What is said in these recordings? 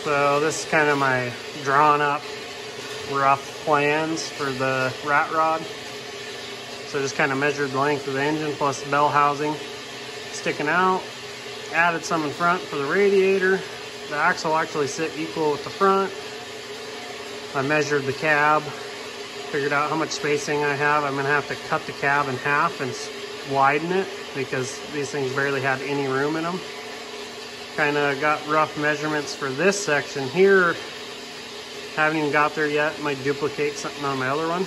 So this is kind of my drawn up rough plans for the rat rod. So just kind of measured the length of the engine plus the bell housing sticking out. Added some in front for the radiator. The axle will actually sit equal with the front. I measured the cab, figured out how much spacing I have. I'm gonna have to cut the cab in half and widen it because these things barely had any room in them. Kind of got rough measurements for this section here. Haven't even got there yet. Might duplicate something on my other one.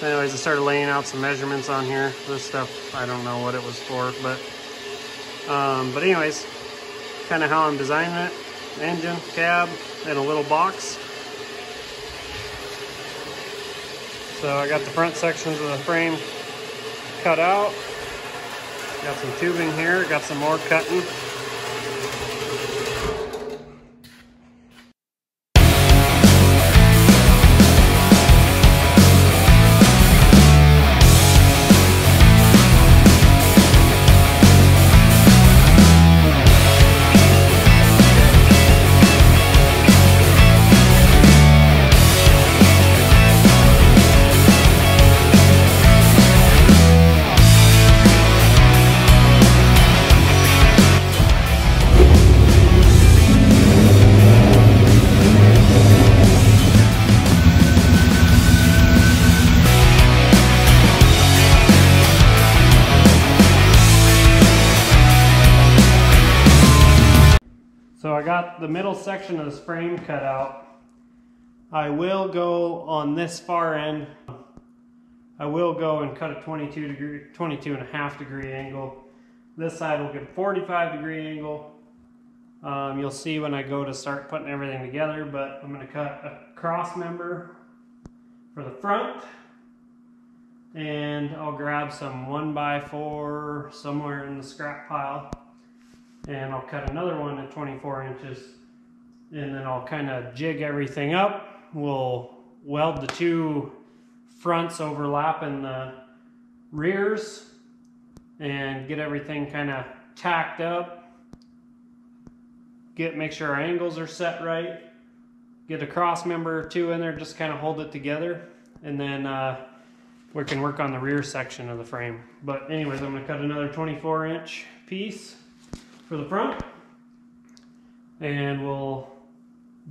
Anyways, I started laying out some measurements on here. This stuff, I don't know what it was for, but anyways, kind of how I'm designing it. Engine, cab, and a little box. So I got the front sections of the frame cut out. Got some tubing here, got some more cutting. So I got the middle section of this frame cut out. I will go on this far end. I will go and cut a 22.5 degree angle. This side will get a 45 degree angle. You'll see when I go to start putting everything together, but I'm going to cut a cross member for the front. And I'll grab some 1x4 somewhere in the scrap pile. And I'll cut another one at 24 inches, and then I'll kind of jig everything up. We'll weld the two fronts overlapping the rears and get everything kind of tacked up. Make sure our angles are set right. Get a cross member or two in there, just kind of hold it together, and then we can work on the rear section of the frame. But anyways, I'm going to cut another 24-inch piece for the front, and we'll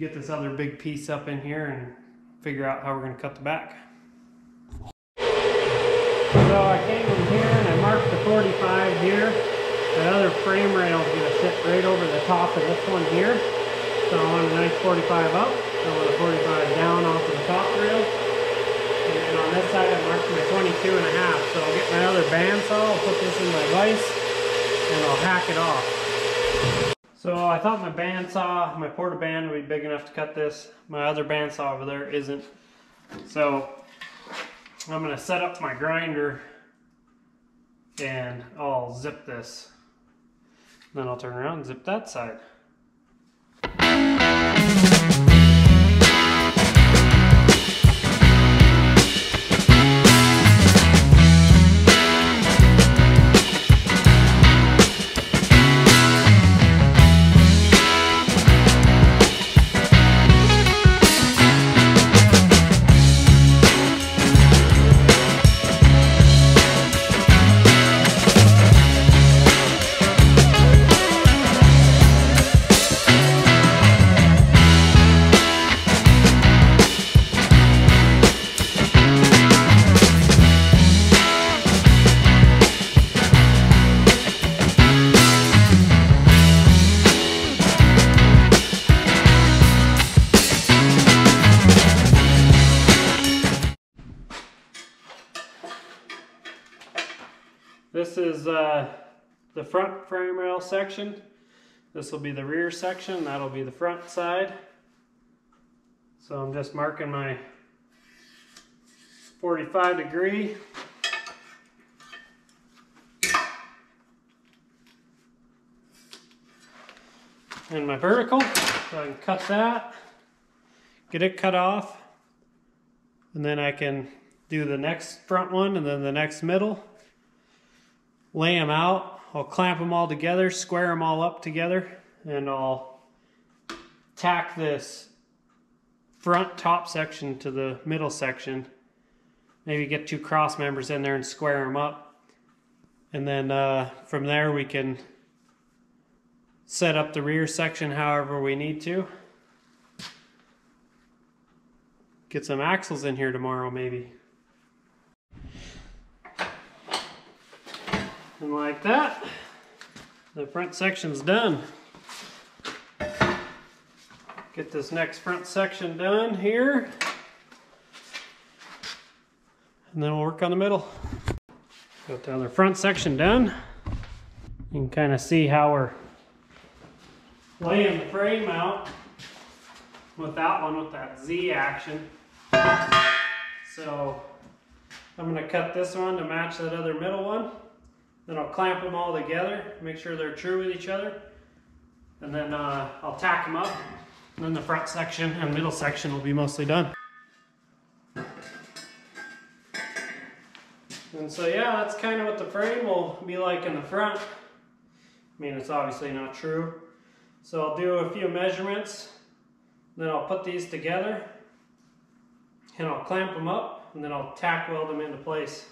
get this other big piece up in here and figure out how we're going to cut the back. So I came in here and I marked the 45 here. That other frame rail is going to sit right over the top of this one here. So I want a nice 45 up, I want a 45 down off of the top rail. And then on this side I marked my 22.5. So I'll get my other bandsaw, I'll put this in my vise, and I'll hack it off. So I thought my bandsaw, my porta-band would be big enough to cut this. My other bandsaw over there isn't. So I'm going to set up my grinder and I'll zip this. Then I'll turn around and zip that side. This is the front frame rail section. This will be the rear section. That'll be the front side. So I'm just marking my 45 degree. And my vertical. So I can cut that, get it cut off, and then I can do the next front one and then the next middle. Lay them out. I'll clamp them all together, square them all up together, and I'll tack this front top section to the middle section. Maybe get 2 cross members in there and square them up. And then from there we can set up the rear section however we need to. Get some axles in here tomorrow maybe. And like that, the front section's done. Get this next front section done here. And then we'll work on the middle. Got the other front section done. You can kind of see how we're laying the frame out with that one with that Z action. So I'm going to cut this one to match that other middle one. Then I'll clamp them all together, make sure they're true with each other. And then I'll tack them up. And then the front section and middle section will be mostly done. And so yeah, that's kind of what the frame will be like in the front. I mean, it's obviously not true. So I'll do a few measurements, then I'll put these together, and I'll clamp them up, and then I'll tack weld them into place.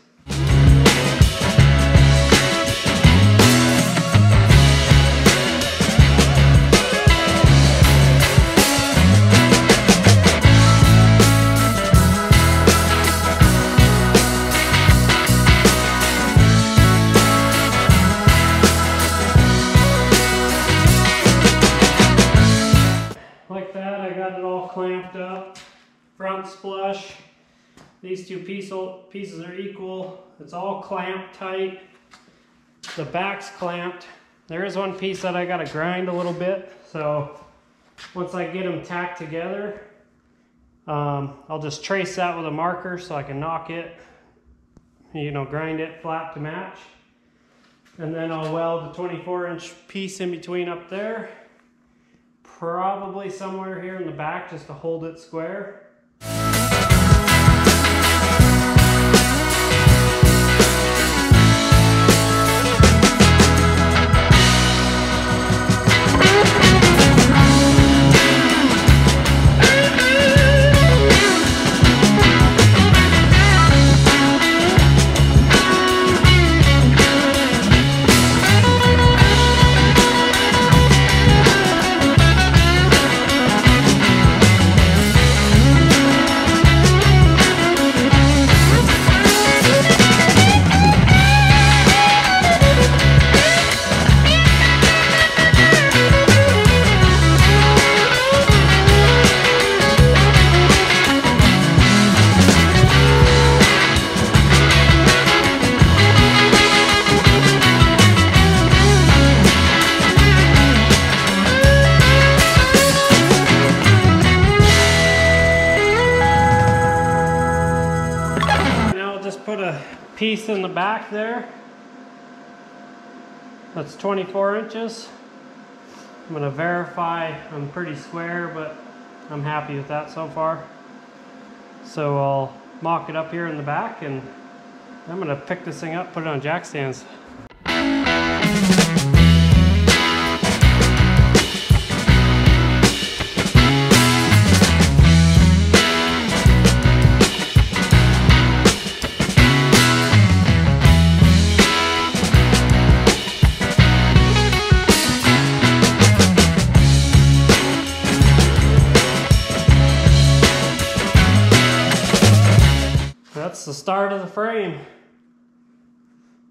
Clamped up, front's flush, these 2 pieces are equal, it's all clamped tight, the back's clamped. There is one piece that I got to grind a little bit, so once I get them tacked together, I'll just trace that with a marker so I can knock it, you know, grind it flat to match, and then I'll weld the 24-inch piece in between up there. Probably somewhere here in the back just to hold it square. Put a piece in the back there that's 24 inches. I'm going to verify I'm pretty square, but I'm happy with that so far. So I'll mock it up here in the back, and I'm going to pick this thing up, put it on jack stands. That's the start of the frame.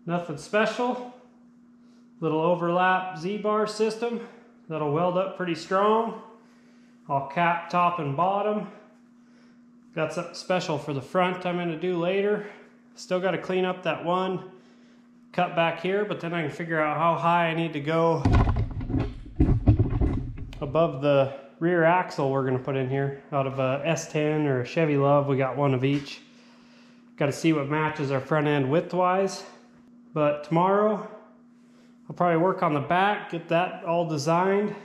Nothing special. Little overlap Z-bar system that'll weld up pretty strong. I'll cap top and bottom. Got something special for the front I'm going to do later. Still got to clean up that one cut back here, but then I can figure out how high I need to go above the rear axle we're going to put in here. Out of a S10 or a Chevy Love, we got one of each. Got to see what matches our front end width-wise. But tomorrow, I'll probably work on the back, get that all designed.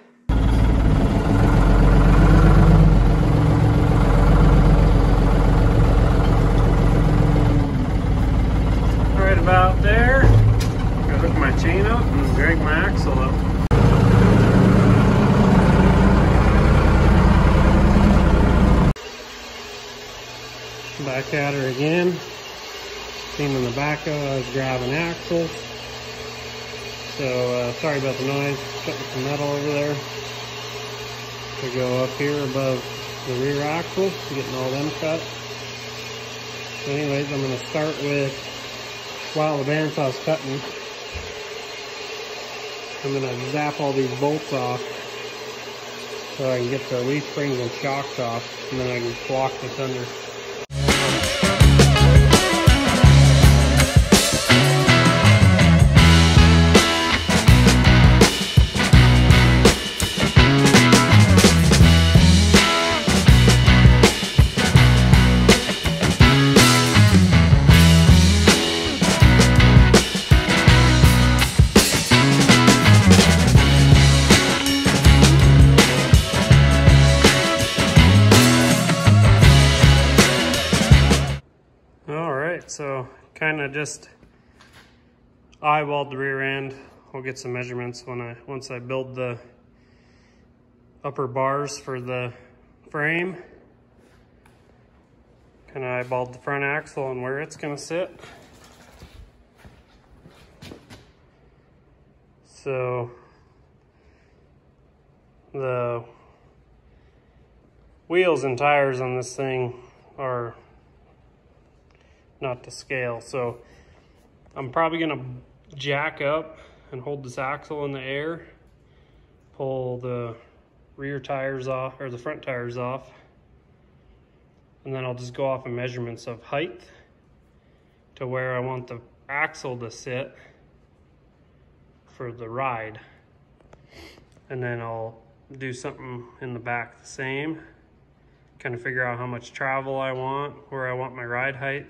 Right about there. Gotta hook my chain up and drag my axle up. Back at her again. Seen in the backhoe, I was driving axles. So sorry about the noise, cutting some metal over there. To go up here above the rear axle, getting all them cut. So anyways, I'm gonna start with, while the bandsaw's cutting, I'm gonna zap all these bolts off so I can get the leaf springs and shocks off, and then I can block this under. So kind of just eyeballed the rear end. I'll get some measurements once I build the upper bars for the frame. Kind of eyeballed the front axle and where it's going to sit. So the wheels and tires on this thing are not to scale, so I'm probably gonna jack up and hold this axle in the air, pull the rear tires off, or the front tires off, and then I'll just go off of measurements of height to where I want the axle to sit for the ride. And then I'll do something in the back the same, kind of figure out how much travel I want, where I want my ride height.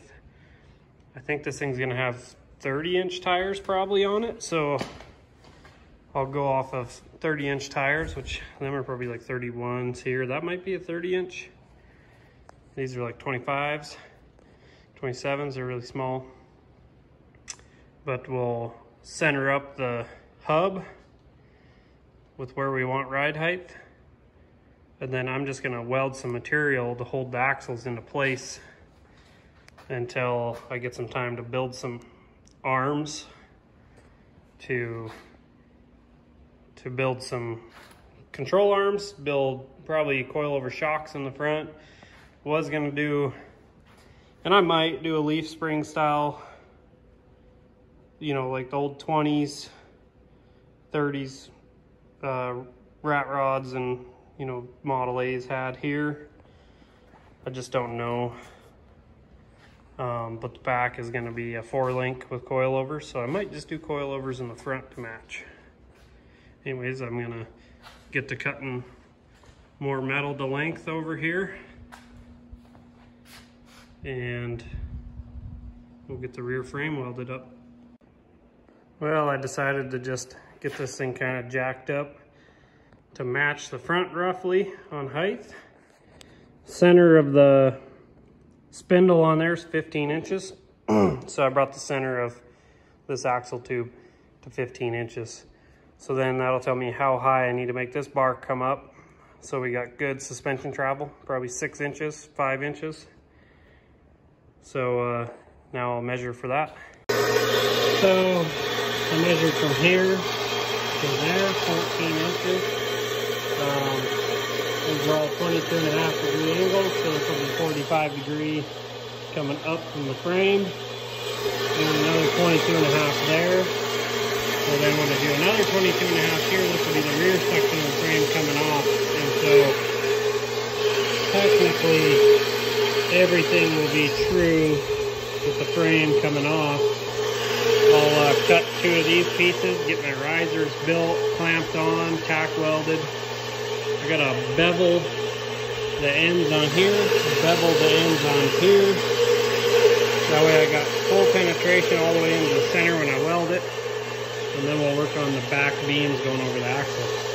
I think this thing's gonna have 30-inch tires probably on it, so I'll go off of 30-inch tires, which them are probably like 31s here. That might be a 30-inch. These are like 25s. 27s are really small. But we'll center up the hub with where we want ride height. And then I'm just gonna weld some material to hold the axles into place until I get some time to build some arms to build some control arms, build probably coilover shocks in the front. Was gonna do, and I might do a leaf spring style, you know, like the old 20s, 30s rat rods and, you know, Model A's had here. I just don't know. But the back is going to be a 4-link with coilovers, so I might just do coilovers in the front to match. Anyways, I'm going to get to cutting more metal to length over here, and we'll get the rear frame welded up. Well, I decided to just get this thing kind of jacked up to match the front roughly on height. Center of the spindle on there is 15 inches. So I brought the center of this axle tube to 15 inches. So then that'll tell me how high I need to make this bar come up. So we got good suspension travel, probably 6 inches, 5 inches. So now I'll measure for that. So I measured from here to there, 14 inches. These are all 22.5-degree angles, so this will be 45 degree coming up from the frame. And another 22.5 there. So then when I do another 22.5 here, this will be the rear section of the frame coming off. And so technically everything will be true with the frame coming off. I'll cut 2 of these pieces, get my risers built, clamped on, tack welded. I gotta bevel the ends on here, bevel the ends on here. That way I got full penetration all the way into the center when I weld it. And then we'll work on the back beams going over the axle.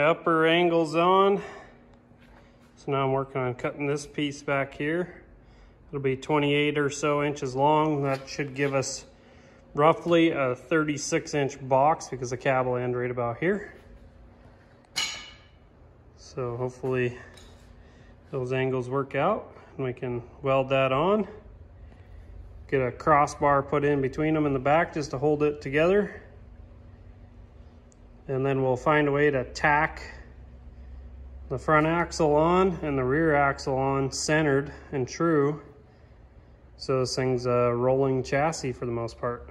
my upper angles on. So now I'm working on cutting this piece back here. It'll be 28 or so inches long. That should give us roughly a 36-inch box because the cab will end right about here. So hopefully those angles work out and we can weld that on. Get a crossbar put in between them in the back just to hold it together. And then we'll find a way to tack the front axle on and the rear axle on centered and true. So this thing's a rolling chassis for the most part.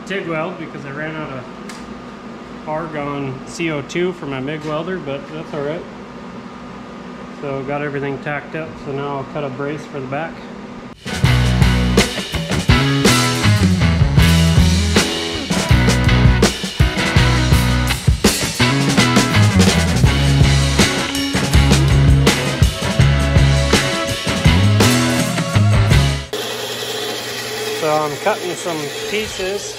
TIG weld because I ran out of argon CO2 for my MIG welder, but that's all right. So got everything tacked up, so now I'll cut a brace for the back. So I'm cutting some pieces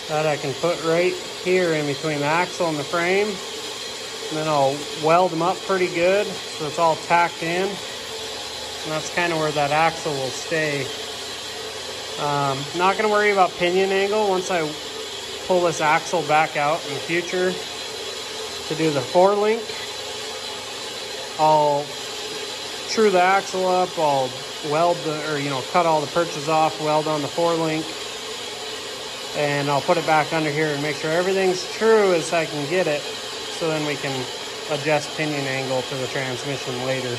that I can put right here in between the axle and the frame. And then I'll weld them up pretty good so it's all tacked in. And that's kind of where that axle will stay. Not going to worry about pinion angle once I pull this axle back out in the future to do the 4-link. I'll true the axle up, I'll weld cut all the perches off, weld on the 4-link. And I'll put it back under here and make sure everything's true as I can get it, so then we can adjust pinion angle to the transmission later.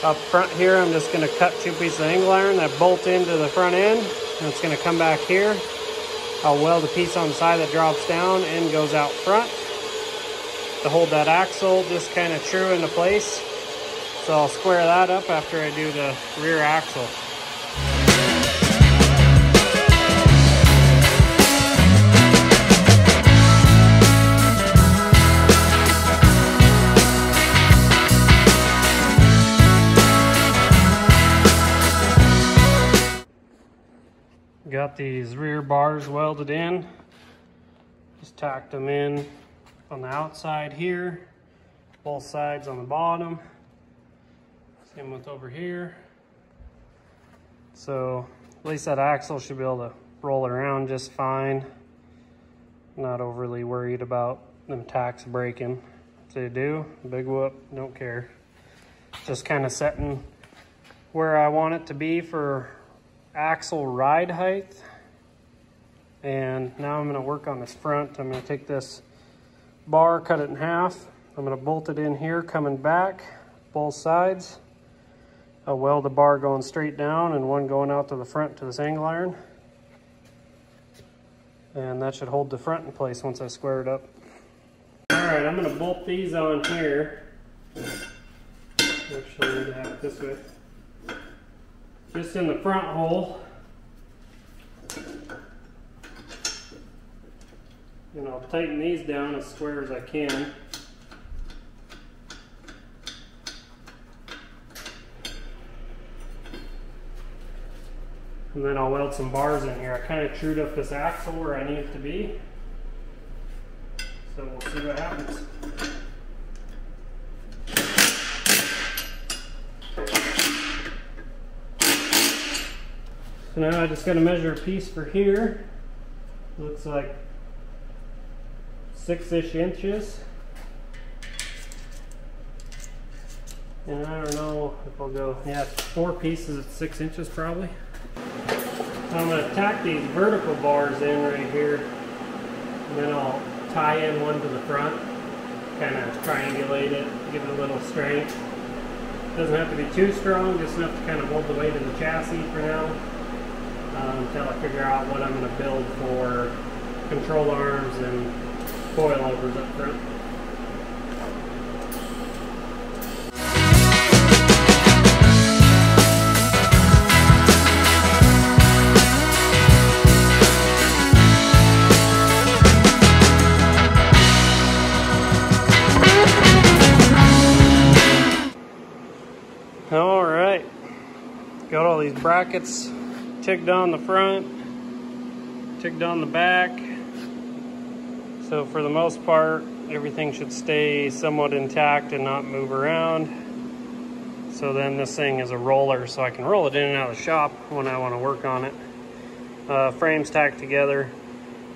Up front here, I'm just going to cut 2 pieces of angle iron that bolt into the front end, and it's going to come back here. I'll weld a piece on the side that drops down and goes out front to hold that axle just kind of true into place. So I'll square that up after I do the rear axle. Got these rear bars welded in. Just tacked them in on the outside here, both sides on the bottom. Same with over here. So at least that axle should be able to roll around just fine. Not overly worried about them tacks breaking. If they do, big whoop, don't care. Just kind of setting where I want it to be for axle ride height. And now I'm going to work on this front. I'm going to take this bar, cut it in half. I'm going to bolt it in here coming back both sides. I'll weld the bar going straight down and one going out to the front to this angle iron. And that should hold the front in place once I square it up. Alright, I'm going to bolt these on here. Actually, I need to have it this way. Just in the front hole. And I'll tighten these down as square as I can. And then I'll weld some bars in here. I kind of trued up this axle where I need it to be. So we'll see what happens. So now I just got to measure a piece for here. Looks like 6-ish inches. And I don't know if I'll go, yeah, 4 pieces at 6 inches probably. So I'm going to tack these vertical bars in right here. And then I'll tie in one to the front. kind of triangulate it, give it a little strength. Doesn't have to be too strong, just enough to kind of hold the weight of the chassis for now, until I figure out what I'm going to build for control arms and coilovers up front. All right, got all these brackets ticked on the front, ticked on the back. So for the most part, everything should stay somewhat intact and not move around. So then this thing is a roller, so I can roll it in and out of the shop when I want to work on it. Frame's tacked together.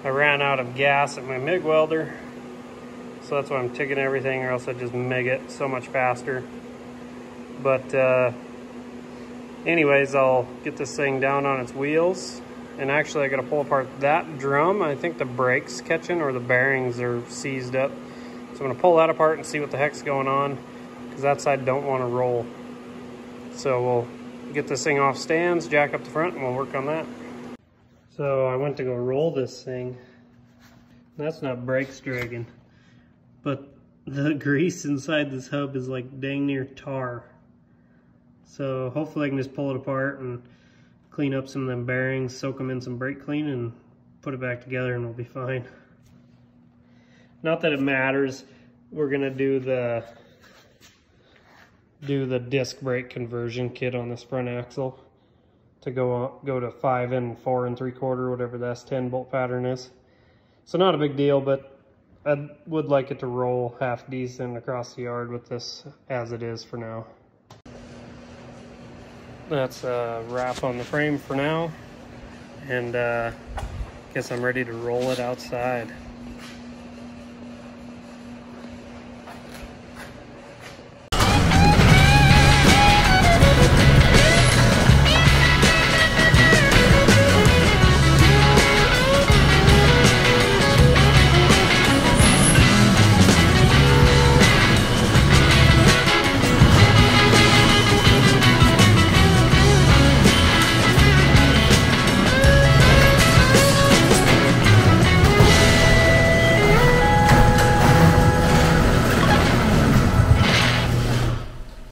I ran out of gas at my MIG welder, so that's why I'm ticking everything, or else I'd just MIG it so much faster. But anyways, I'll get this thing down on its wheels. And actually I gotta pull apart that drum. I think the brake's catching or the bearings are seized up. So I'm gonna pull that apart and see what the heck's going on, because that side don't wanna roll. So we'll get this thing off stands, jack up the front, and we'll work on that. So I went to go roll this thing. That's not brakes dragging, but the grease inside this hub is like dang near tar. So hopefully I can just pull it apart and clean up some of them bearings, soak them in some brake clean, and put it back together, and we'll be fine. Not that it matters. We're gonna do the disc brake conversion kit on this front axle to go to 5 and 4 3/4, whatever the S10 bolt pattern is. So not a big deal, but I would like it to roll half decent across the yard with this as it is for now. That's a wrap on the frame for now, and guess I'm ready to roll it outside.